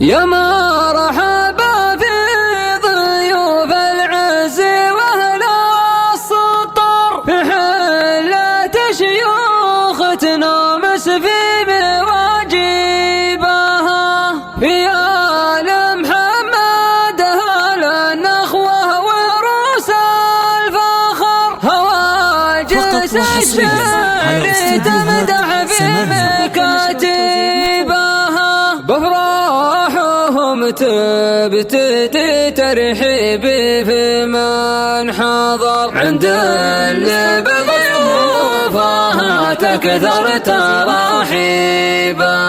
يا مرحبا في ضيوف العز واهل السطر، في حلة شيوخ تنامس في مواجبها، في آل محمد أهل النخوة وروس الفخر، هواجس الشعر تمدح في مكاتبها، بفرحهم تبتدي ترحيبي في من حضر، عند اللي بضيوفها تكثر تراحيبها.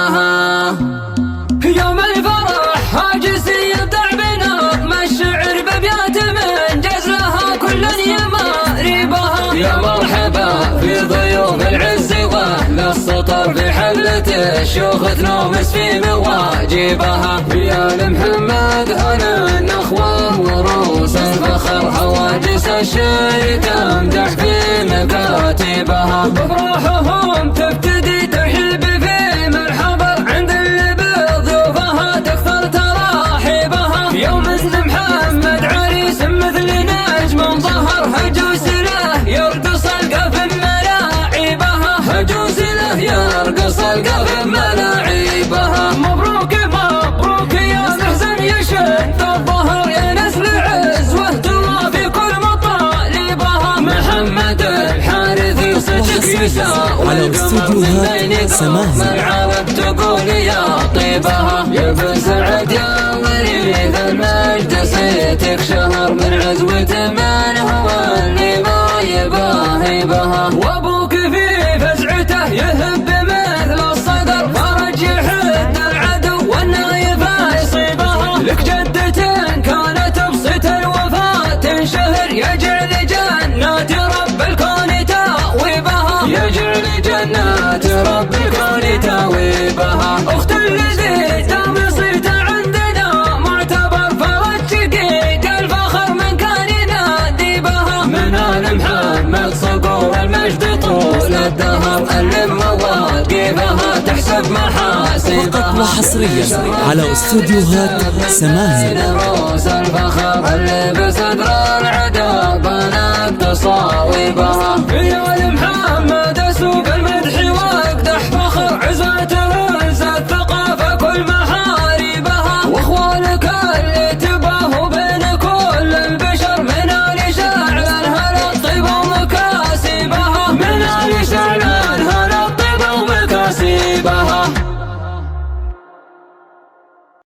يوم الفرح هاجس يبدع بنظم الشعر بأبيات من جزلها كل يماربها، يا مرحبا في ضيوف العز واهل السطر، في حلة الشيوخ تنومس في مواجبها، في آل محمد أهل النخوة وروس الفخر، هواجس الشعر تمدح في مكاتبها، بفرحهم تبتدي ترحيب في من حضر، عند اللي بضيوفها تكثر تراحيبها. يوم ان محمد عريس مثل نجم ظهر، هجوس له يرقص القف ملاعبها، هجوس له يرقص القف ملاعبها. مبروك مبروك يا محزن يشد الظهر، يا نسل عزوه ترى في كل مطالبها، محمد الحارث يصدق يساوي القمر من بين قوم العرب، تقول يا طيبها، يا بن سعد يا وريث المجد صيتك شهر، من عزوة من هو اللي ما يباهبها، وابوك في فزعته يهب مثل الصدر، فرج يحد العدو والنايف يصيبها، لك جدة كانت بصيت الوفاة تنشهر، يجعل جنات رب الكون تاويبها، يجعل جنات رب الكون تاويبها. اخت الذي دام صيت عندنا معتبر، فرج شقيق الفخر من كان ينادي بها، من آل محمد صقور المجد طول الدهر، اللي مواقفها تحسب محاسبها. فقط وحصريا على استوديوهات سماهر. روس الفخر اللي بصدر العدا بنات تصاوبها،